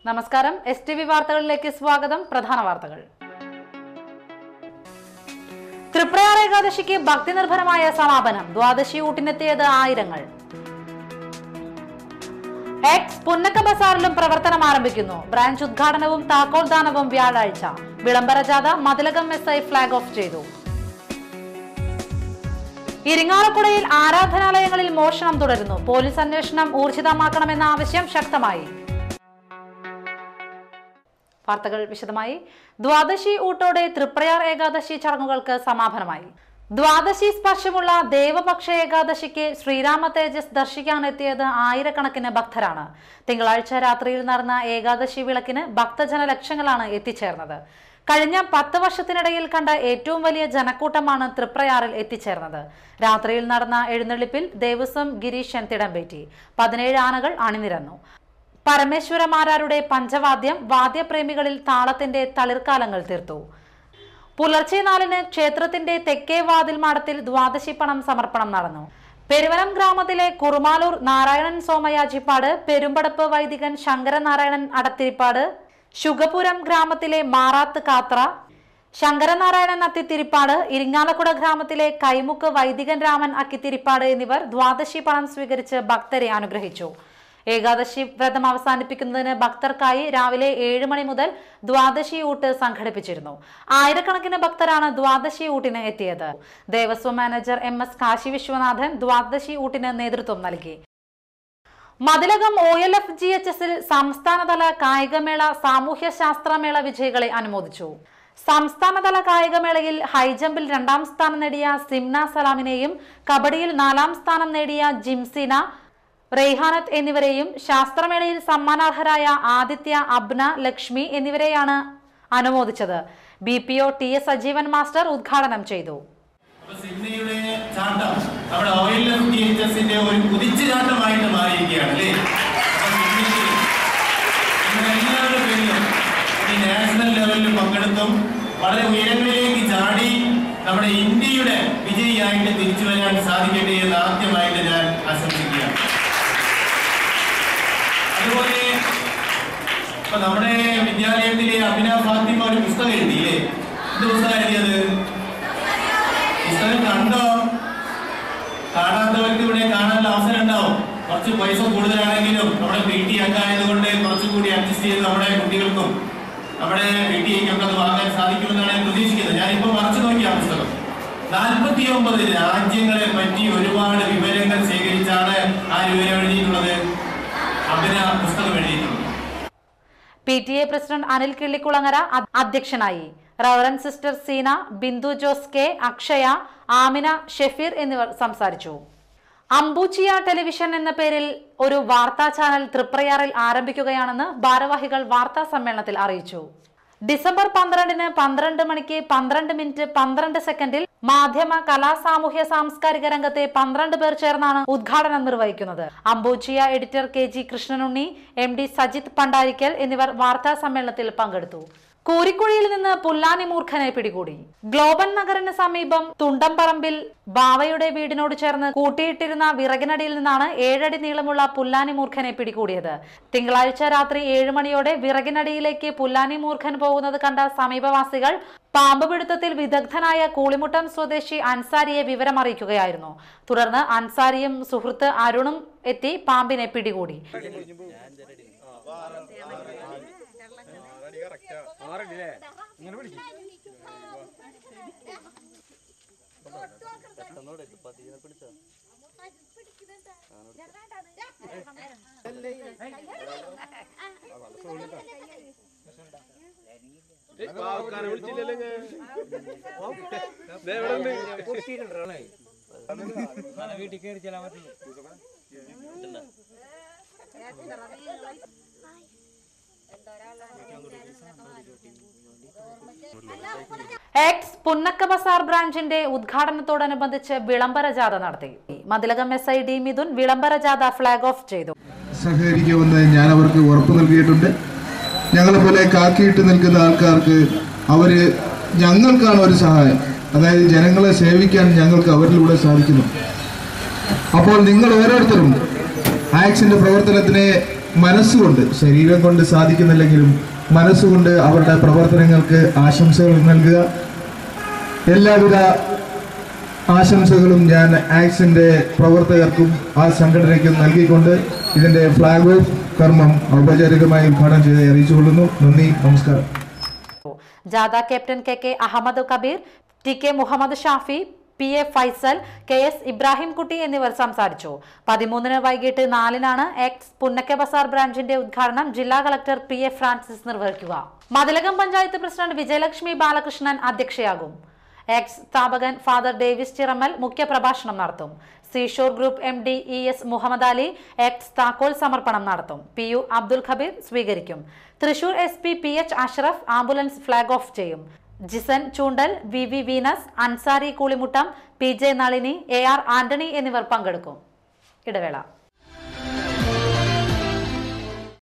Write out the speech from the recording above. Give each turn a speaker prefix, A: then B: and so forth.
A: നമസ്കാരം. STV വാർത്തകളിലേക്ക് സ്വാഗതം. പ്രധാന വാർത്തകൾ. തൃപ്രയാർ ഏകാദശിക്ക് ഭക്തി നിർഭരമായ സമാപനം. ദ്വാദശി ഊട്ടിനെത്തിയത് ആയിരങ്ങൾ. എക്സ് പുന്നക്ക ബസാറിലും പ്രവർത്തനം ആരംഭിക്കുന്നു. ബ്രാഞ്ച് ഉദ്ഘാടനവും താക്കോൽദാനവും വ്യാഴാഴ്ച. വിളംബര ജാഥ മതിലകം SI ഫ്ളാഗ് ഓഫ് ചെയ്തു. ഇരിങ്ങാലക്കുടയിൽ ആരാധനാലയങ്ങളിൽ മോഷണം തുടരുന്നു. പോലീസ് അന്വേഷണം ഊർജിതമാക്കണമെന്ന ആവശ്യം ശക്തമായി. വാർത്തകൾ വിശദമായി. ദ്വാദശി ഊട്ടോടെ തൃപ്രയാർ ഏകാദശി ചടങ്ങുകൾക്ക് സമാപനമായി. ദ്വാദശി സ്പർശമുള്ള ദേവപക്ഷ ഏകാദശിക്ക് ശ്രീരാമ തേജസ് ദർശിക്കാനെത്തിയത് ആയിരക്കണക്കിന് ഭക്തരാണ്. തിങ്കളാഴ്ച രാത്രിയിൽ നടന്ന ഏകാദശി വിളക്കിന് ഭക്തജന ലക്ഷങ്ങളാണ് എത്തിച്ചേർന്നത്. കഴിഞ്ഞ 10 വർഷത്തിനിടയിൽ കണ്ട ഏറ്റവും വലിയ ജനക്കൂട്ടമാണ് തൃപ്രയാറിൽ എത്തിച്ചേർന്നത്. രാത്രിയിൽ നടന്ന എഴുന്നള്ളിപ്പിൽ ദേവസ്വം ഗിരീശൻ തിടമ്പേറ്റി. 17 ആനകൾ അണിനിരന്നു. പരമേശ്വരമാരാരുടെ പഞ്ചവാദ്യം വാദ്യപ്രേമികളിൽ താളത്തിന്റെ തളിർക്കാലങ്ങൾ തീർത്തു. പുലർച്ചെ 4-ന് ക്ഷേത്രത്തിന്റെ തെക്കേ വാതിൽ മാടത്തിൽ ദ്വാദശി പണം സമർപ്പണം നടന്നു. പെരുവനം ഗ്രാമത്തിലെ കുറുമാലൂർ നാരായണൻ സോമയാജിപ്പാട്, പെരുമ്പടപ്പ് വൈദികൻ ശങ്കരനാരായണൻ അടത്തിരിപ്പാട്, ശുഗപുരം ഗ്രാമത്തിലെ മാറാത്ത് കാത്ര, ശങ്കരനാരായണൻ അത്തിത്തിരിപ്പാട്, ഇരിങ്ങാലക്കുട ഗ്രാമത്തിലെ കൈമുക്ക് വൈദികൻ രാമൻ അക്കിത്തിരിപ്പാട് എന്നിവർ ദ്വാദശി പണം സ്വീകരിച്ച് ഭക്തരെ അനുഗ്രഹിച്ചു. ഏകാദശി വ്രതം അവസാനിപ്പിക്കുന്നതിന് ഭക്തർക്കായി രാവിലെ 7 മണി മുതൽ ദ്വാദശി ഊട്ട് സംഘടിപ്പിച്ചിരുന്നു. ആയിരക്കണക്കിന് ഭക്തരാണ് ദ്വാദശി ഊട്ടിന് എത്തിയത്. ദേവസ്വം മാനേജർ MS കാശി വിശ്വനാഥൻ ദ്വാദശി ഊട്ടിന് നേതൃത്വം നൽകി. മതിലകം OLFGHSൽ സംസ്ഥാനതല കായികമേള സാമൂഹ്യ ശാസ്ത്രമേള വിജയികളെ അനുമോദിച്ചു. സംസ്ഥാനതല കായികമേളയിൽ ഹൈജമ്പിൽ 2ാം സ്ഥാനം നേടിയ സിംന സലാമിനെയും കബഡിയിൽ 4ാം സ്ഥാനം നേടിയ ജിംസീന, റെയ്ഹാനത്ത് എന്നിവരെയും ശാസ്ത്രമേളയിൽ സമ്മാനാർഹരായ ആദിത്യ, അബ്ന, ലക്ഷ്മി എന്നിവരെയാണ് അനുമോദിച്ചത്. BPO TS സജീവൻ മാസ്റ്റർ ഉദ്ഘാടനം ചെയ്തു.
B: നാഷണൽ ലെവലിൽ പങ്കെടുത്തും വളരെ ഉയരങ്ങളിലേക്ക് ചാടി നമ്മുടെ ഇന്ത്യയുടെ വിജയിയായിട്ട് തിരിച്ചു വരാൻ സാധിക്കട്ടെ എന്ന് ആദ്യമായിട്ട് ഞാൻ ആശംസിക്കുകയാണ്. അതുപോലെ ഇപ്പൊ നമ്മുടെ വിദ്യാലയത്തിലെ അഭിന ഫാത്തിമ ഒരു പുസ്തകം എഴുതിയില്ലേ? എന്ത് പുസ്തകം എഴുതിയത്? പുസ്തകം കണ്ടോ? കാണാത്തവർക്ക് ഇവിടെ കാണാനുള്ള അവസരം ഉണ്ടാവും. കുറച്ച് പൈസ കൂടുതലാണെങ്കിലും നമ്മുടെ PT ഒക്കെ ആയതുകൊണ്ട് കുറച്ചുകൂടി അഡ്ജസ്റ്റ് ചെയ്ത് നമ്മുടെ കുട്ടികൾക്കും നമ്മുടെ PTAക്കൊക്കെ അത് വാങ്ങാൻ സാധിക്കുമെന്നാണ് ഞാൻ പ്രതീക്ഷിക്കുന്നത്. ഞാനിപ്പോ മറച്ചു നോക്കിയ പുസ്തകം 49 രാജ്യങ്ങളെ പറ്റി ഒരുപാട് വിവരങ്ങൾ ശേഖരിച്ചാണ് ആ വിവരം എഴുതിയിട്ടുള്ളത്. പുസ്തകം എഴുതിയിട്ടുള്ളത്.
A: PTA പ്രസിഡന്റ് അനിൽ കിള്ളിക്കുളങ്ങര അധ്യക്ഷനായി. Reverend sister Seena, Bindu Jose K, Akshaya, Amina, Shefeer എന്നിവർ സംസാരിച്ചു. അംബൂച്ചിയ ടെലിവിഷൻ എന്ന പേരിൽ ഒരു വാർത്താ ചാനൽ തൃപ്രയാറിൽ ആരംഭിക്കുകയാണെന്ന് ഭാരവാഹികൾ വാർത്താ സമ്മേളനത്തിൽ അറിയിച്ചു. ഡിസംബർ 12-ന് 12 മണിക്ക് 12 മിനിറ്റ് 12 സെക്കൻഡിൽ മാധ്യമ, കലാ, സാമൂഹ്യ, സാംസ്കാരിക രംഗത്തെ 12 പേർ ചേർന്നാണ് ഉദ്ഘാടനം നിർവഹിക്കുന്നത്. അംബൂച്ചിയ editor KG Krishnanunni, MD Sajith Pandarikkal എന്നിവർ വാർത്താ സമ്മേളനത്തിൽ പങ്കെടുത്തു. കൂരിക്കുഴിയിൽ നിന്ന് പുല്ലാനി മൂർഖനെ പിടികൂടി. ഗ്ലോബൽ നഗറിന് സമീപം തുണ്ടംപറമ്പിൽ ബാവയുടെ വീടിനോട് ചേർന്ന് കൂട്ടിയിട്ടിരുന്ന വിറകിനടിയിൽ നിന്നാണ് 7 അടി നീളമുള്ള പുല്ലാനി മൂർഖനെ പിടികൂടിയത്. തിങ്കളാഴ്ച രാത്രി 7 മണിയോടെ വിറകിനടിയിലേക്ക് പുല്ലാനി മൂർഖൻ പോകുന്നത് കണ്ട സമീപവാസികൾ പാമ്പ് പിടുത്തത്തിൽ വിദഗ്ധനായ കൂളിമുട്ടം സ്വദേശി അൻസാരിയെ വിവരമറിയിക്കുകയായിരുന്നു. തുടർന്ന് അൻസാരിയും സുഹൃത്ത് അരുണും എത്തി പാമ്പിനെ പിടികൂടി.
C: വീട്ടിൽ കയറി ചെല്ലാൻ പറ്റുള്ളൂ.
A: എക്സ് പുന്നക്ക ബസാർ ബ്രാഞ്ചിന്റെ ഉദ്ഘാടനത്തോടനുബന്ധിച്ച് വിളംബര ജാഥ നടത്തി. മതിലകം SI D മിഥുൻ വിളംബര ജാഥ ഫ്ളാഗ് ഓഫ് ചെയ്തു.
D: സഹകരിക്കുമെന്ന് ഞാൻ അവർക്ക് ഉറപ്പ് നൽകിയിട്ടുണ്ട്. ഞങ്ങളെ പോലെ കാക്കിയിട്ട് നിൽക്കുന്ന ആൾക്കാർക്ക് ഞങ്ങൾക്കാണ് ഒരു സഹായം. അതായത് ജനങ്ങളെ സേവിക്കാൻ ഞങ്ങൾക്ക് അവരിലൂടെ സാധിക്കുന്നു. അപ്പോൾ നിങ്ങൾ ഓരോരുത്തരും ആക്സിന്റെ പ്രവർത്തനത്തിനെ മനസ്സുകൊണ്ട്, ശരീരം കൊണ്ട് സാധിക്കുന്നില്ലെങ്കിലും മനസ്സുകൊണ്ട് അവരുടെ പ്രവർത്തനങ്ങൾക്ക് ആശംസകൾ നൽകുക. എല്ലാവിധ ആശംസകളും ഞാൻ ആക്സിന്റെ പ്രവർത്തകർക്കും ആ സംഘടനയ്ക്കും നൽകിക്കൊണ്ട് ഇതിന്റെ ഫ്ലാഗ് ഓഫ് കർമ്മം ഔപചാരികമായി ഉദ്ഘാടനം ചെയ്ത് അറിയിച്ചുകൊള്ളുന്നു. നന്ദി, നമസ്കാരം.
A: ജാഥ captain K Ahammed Kabeer, TK Muhammad Shafi, PA Faisal, KS Ibrahim Kutty എന്നിവർ സംസാരിച്ചു. 13 വൈകിട്ട് 4 എക്സ് പുന്നക്ക ബസാർ ബ്രാഞ്ചിന്റെ ഉദ്ഘാടനം ജില്ലാ കളക്ടർ PA ഫ്രാൻസിസ് നിർവഹിക്കുക. മതിലകം പഞ്ചായത്ത് പ്രസിഡന്റ് വിജയലക്ഷ്മി ബാലകൃഷ്ണൻ അധ്യക്ഷയാകും. എക്സ് സ്ഥാപകൻ ഫാദർ ഡേവിസ് ചിറമൽ മുഖ്യപ്രഭാഷണം നടത്തും. Seashore group MD ES Muhammad Ali എക്സ് താക്കോൽ സമർപ്പണം നടത്തും. PU അബ്ദുൽ ഖബീർ സ്വീകരിക്കും. Thrissur SP PH Ashraf ambulance flag off ചെയ്യും. Jisan Choondal, VV Venus, Ansari Koolimuttam, PJ Nalini, AR Antony എന്നിവർ പങ്കെടുക്കും. ഇടവേള.